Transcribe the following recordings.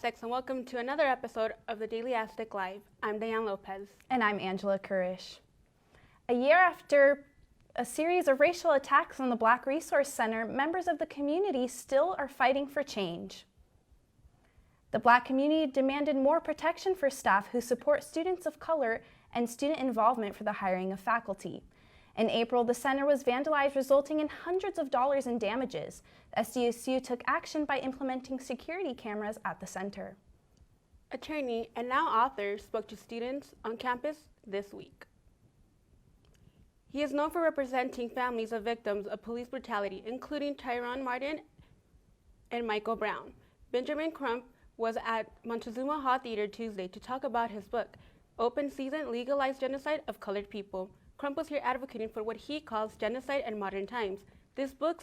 Aztecs, and welcome to another episode of the Daily Aztec Live. I'm Diane Lopez. And I'm Angela Kurysh. A year after a series of racial attacks on the Black Resource Center, members of the community still are fighting for change. The Black community demanded more protection for staff who support students of color and student involvement for the hiring of faculty. In April, the center was vandalized, resulting in hundreds of dollars in damages. SDSU took action by implementing security cameras at the center. Attorney and now author spoke to students on campus this week. He is known for representing families of victims of police brutality, including Tyrone Martin and Michael Brown. Benjamin Crump was at Montezuma Hall Theater Tuesday to talk about his book, Open Season: Legalized Genocide of Colored People. Crump was here advocating for what he calls genocide in modern times. This book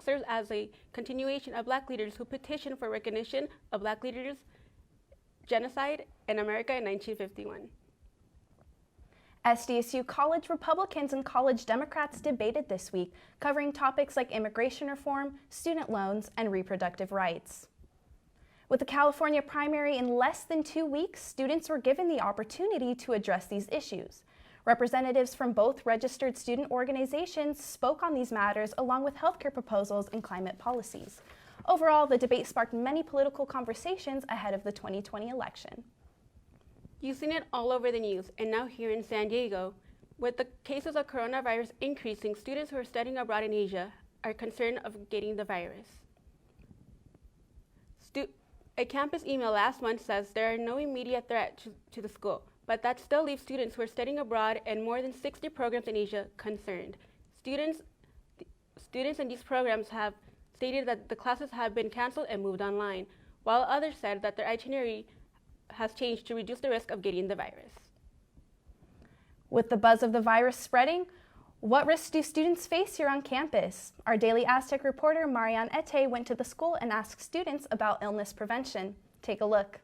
serves as a continuation of Black leaders who petitioned for recognition of Black leaders' genocide in America in 1951. SDSU college Republicans and college Democrats debated this week, covering topics like immigration reform, student loans, and reproductive rights. With the California primary in less than 2 weeks, students were given the opportunity to address these issues. Representatives from both registered student organizations spoke on these matters, along with healthcare proposals and climate policies. Overall, the debate sparked many political conversations ahead of the 2020 election. You've seen it all over the news, and now here in San Diego. With the cases of coronavirus increasing, students who are studying abroad in Asia are concerned of getting the virus. A campus email last month says there are no immediate threat to the school, but that still leaves students who are studying abroad and more than 60 programs in Asia concerned. Students in these programs have stated that the classes have been canceled and moved online, while others said that their itinerary has changed to reduce the risk of getting the virus. With the buzz of the virus spreading, what risks do students face here on campus? Our Daily Aztec reporter, Marianne Ete, went to the school and asked students about illness prevention. Take a look.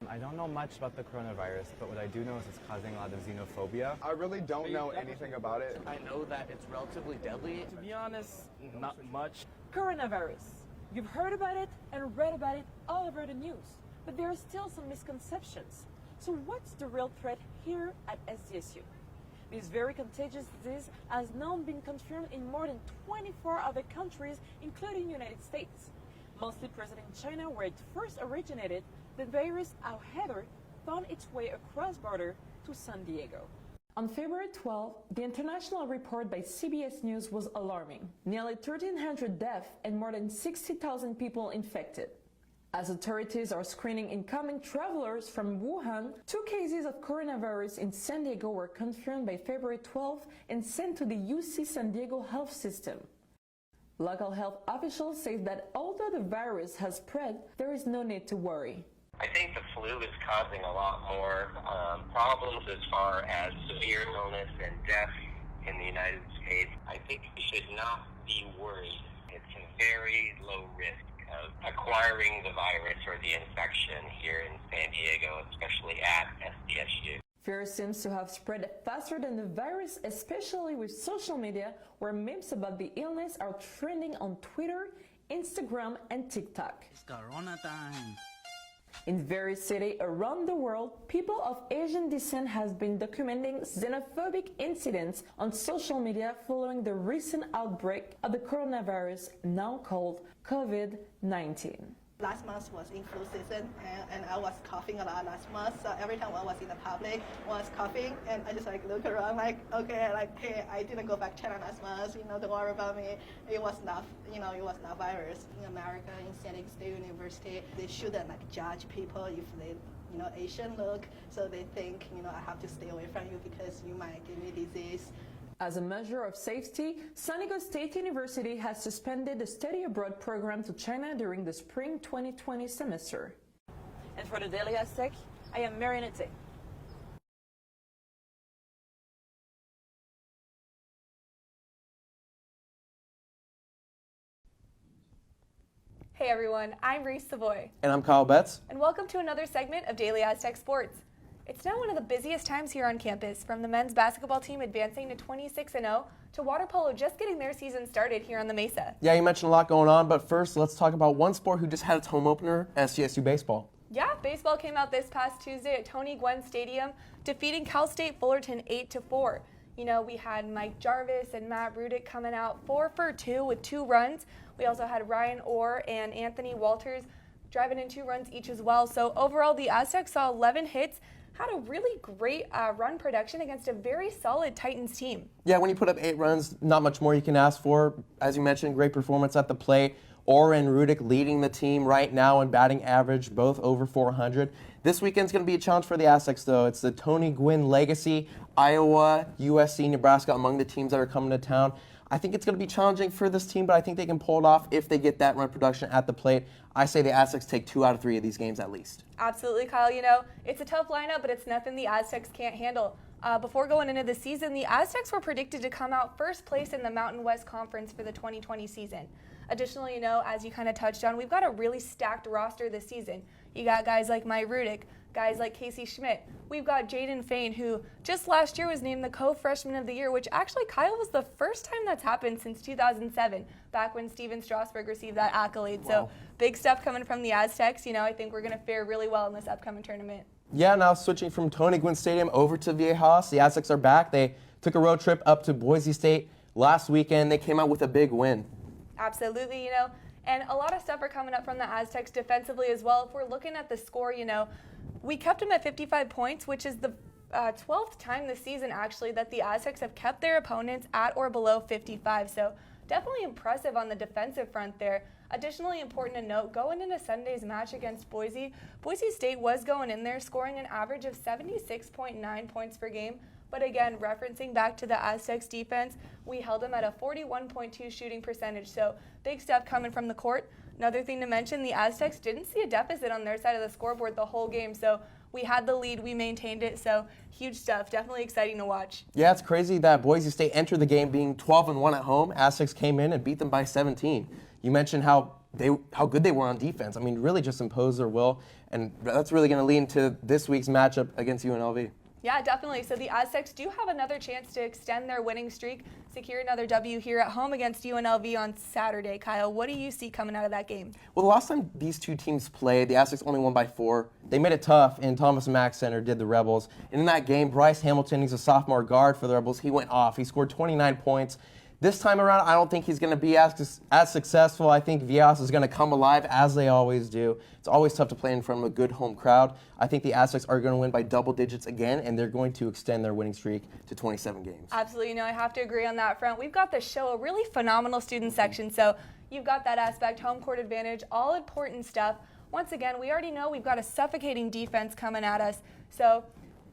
I don't know much about the coronavirus, but what I do know is it's causing a lot of xenophobia. I really don't know anything about it. I know that it's relatively deadly. To be honest, not much. Coronavirus. You've heard about it and read about it all over the news, but there are still some misconceptions. So what's the real threat here at SDSU? This very contagious disease has now been confirmed in more than 24 other countries, including the United States. Mostly present in China, where it first originated, the virus, however, found its way across border to San Diego. On February 12, the international report by CBS News was alarming. Nearly 1,300 deaths and more than 60,000 people infected. As authorities are screening incoming travelers from Wuhan, 2 cases of coronavirus in San Diego were confirmed by February 12 and sent to the UC San Diego health system. Local health officials say that although the virus has spread, there is no need to worry. I think the flu is causing a lot more problems as far as severe illness and death in the United States. I think we should not be worried. It's a very low risk of acquiring the virus or the infection here in San Diego, especially at SDSU. Fear seems to have spread faster than the virus, especially with social media, where memes about the illness are trending on Twitter, Instagram, and TikTok. It's Corona time. In various cities around the world, people of Asian descent have been documenting xenophobic incidents on social media following the recent outbreak of the coronavirus, now called COVID-19. Last month was in flu season, and I was coughing a lot last month. So every time I was in the public, I was coughing, and I just look around okay, hey, I didn't go back to China last month. Don't worry about me. It was not, it was not virus. In America, in San Diego State University, they shouldn't judge people if they, Asian look. So they think, I have to stay away from you because you might give me disease. As a measure of safety, San Diego State University has suspended the study abroad program to China during the spring 2020 semester. And for the Daily Aztec, I am Marianne Ete. Hey everyone, I'm Reese, Savoie. And I'm Betz. And welcome to another segment of Daily Aztec Sports. It's now one of the busiest times here on campus, from the men's basketball team advancing to 26-0 to water polo just getting their season started here on the Mesa. Yeah, you mentioned a lot going on, but first let's talk about one sport who just had its home opener, SDSU baseball. Yeah, baseball came out this past Tuesday at Tony Gwynn Stadium, defeating Cal State Fullerton 8-4. You know, we had Mike Jarvis and Matt Rudick coming out 4 for 2 with 2 runs. We also had Ryan Orr and Anthony Walters driving in 2 runs each as well. So overall, the Aztecs saw 11 hits, had a really great run production against a very solid Titans team. Yeah, when you put up 8 runs, not much more you can ask for. As you mentioned, great performance at the plate. Orr and Rudick leading the team right now in batting average, both over 400. This weekend's going to be a challenge for the Aztecs, though. It's the Tony Gwynn legacy, Iowa, USC, Nebraska among the teams that are coming to town. I think it's going to be challenging for this team, but I think they can pull it off if they get that run production at the plate. I say the Aztecs take 2 out of 3 of these games at least. Absolutely, Kyle. You know, it's a tough lineup, but it's nothing the Aztecs can't handle. Before going into the season, the Aztecs were predicted to come out first place in the Mountain West Conference for the 2020 season. Additionally, you know, as you kind of touched on, we've got a really stacked roster this season. You got guys like Mike Rudick, guys like Casey Schmidt. We've got Jaden Fain, who just last year was named the co-freshman of the year, which actually, Kyle, was the first time that's happened since 2007, back when Steven Strasburg received that accolade. Wow. So big stuff coming from the Aztecs. You know, I think we're going to fare really well in this upcoming tournament. Yeah, now switching from Tony Gwynn Stadium over to Viejas, the Aztecs are back. They took a road trip up to Boise State last weekend. They came out with a big win. Absolutely, you know, and a lot of stuff are coming up from the Aztecs defensively as well. If we're looking at the score, you know, we kept them at 55 points, which is the 12th time this season, actually, that the Aztecs have kept their opponents at or below 55. So definitely impressive on the defensive front there. Additionally, important to note, going into Sunday's match against Boise, Boise State was going in there scoring an average of 76.9 points per game. But again, referencing back to the Aztecs defense, we held them at a 41.2 shooting percentage. So big stuff coming from the court. Another thing to mention, the Aztecs didn't see a deficit on their side of the scoreboard the whole game. So we had the lead, we maintained it. So huge stuff, definitely exciting to watch. Yeah, it's crazy that Boise State entered the game being 12-1 at home. Aztecs came in and beat them by 17. You mentioned how good they were on defense. I mean, really just imposed their will. And that's really going to lead into this week's matchup against UNLV. Yeah, definitely. So the Aztecs do have another chance to extend their winning streak, secure another W here at home against UNLV on Saturday. Kyle, what do you see coming out of that game? Well, the last time these two teams played, the Aztecs only won by 4. They made it tough, and Thomas Mack Center did the Rebels. And in that game, Bryce Hamilton, he's a sophomore guard for the Rebels. He went off. He scored 29 points. This time around, I don't think he's going to be as successful. I think Viejas is going to come alive, as they always do. It's always tough to play in front of a good home crowd. I think the Aztecs are going to win by double digits again, and they're going to extend their winning streak to 27 games. Absolutely. No, I have to agree on that front. We've got the show, a really phenomenal student section, so you've got that aspect, home court advantage, all important stuff. Once again, we already know we've got a suffocating defense coming at us, so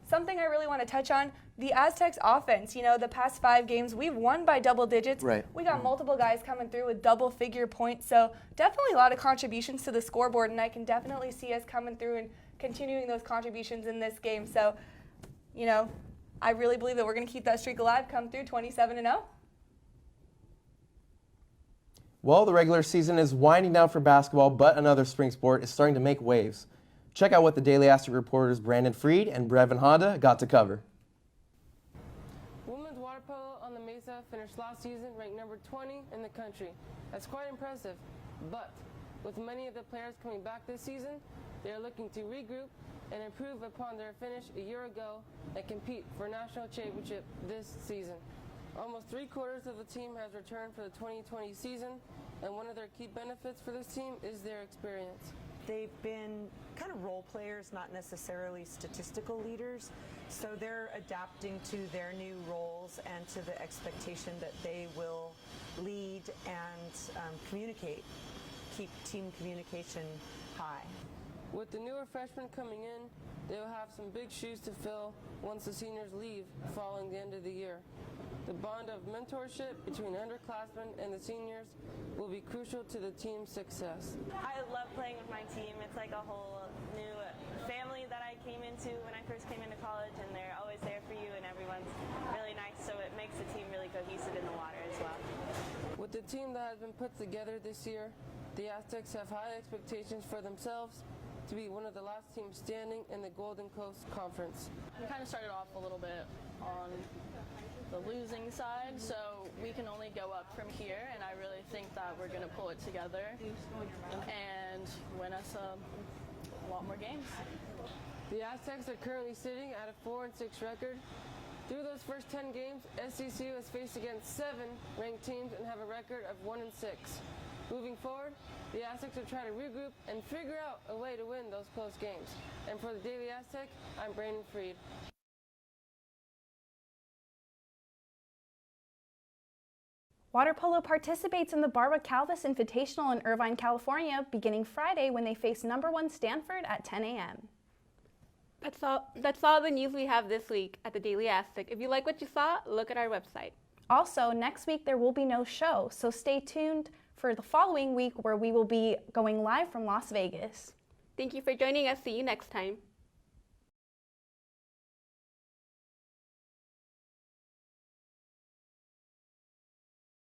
something I really want to touch on, the Aztecs offense. You know, the past 5 games, we've won by double digits. Right. We got multiple guys coming through with double-figure points, so definitely a lot of contributions to the scoreboard, and I can definitely see us coming through and continuing those contributions in this game. So, you know, I really believe that we're going to keep that streak alive, come through 27-0. Well, the regular season is winding down for basketball, but another spring sport is starting to make waves. Check out what the Daily Aztec reporters Brandon Freed and Brevin Honda got to cover. Women's water polo on the Mesa finished last season ranked number 20 in the country. That's quite impressive, but with many of the players coming back this season, they are looking to regroup and improve upon their finish a year ago and compete for a national championship this season. Almost 3/4 of the team has returned for the 2020 season, and one of their key benefits for this team is their experience. They've been kind of role players, not necessarily statistical leaders, so they're adapting to their new roles and to the expectation that they will lead and communicate, keep team communication high. With the newer freshmen coming in, they will have some big shoes to fill once the seniors leave following the end of the year. The bond of mentorship between underclassmen and the seniors will be crucial to the team's success. I love playing with my team. It's like a whole new family that I came into when I first came into college, and they're always there for you, and everyone's really nice, so it makes the team really cohesive in the water as well. With the team that has been put together this year, the Aztecs have high expectations for themselves to be one of the last teams standing in the Golden Coast Conference. We kind of started off a little bit on the losing side, so we can only go up from here, and I really think that we're going to pull it together and win us a lot more games. The Aztecs are currently sitting at a 4-6 record. Through those first 10 games, SDSU has faced against 7 ranked teams and have a record of 1-6. Moving forward, the Aztecs will try to regroup and figure out a way to win those close games. And for the Daily Aztec, I'm Brandon Freed. Water polo participates in the Barbara Calvis Invitational in Irvine, California, beginning Friday when they face #1 Stanford at 10 a.m. That's all the news we have this week at the Daily Aztec. If you like what you saw, look at our website. Also, next week there will be no show, so stay tuned for the following week where we will be going live from Las Vegas. Thank you for joining us. See you next time.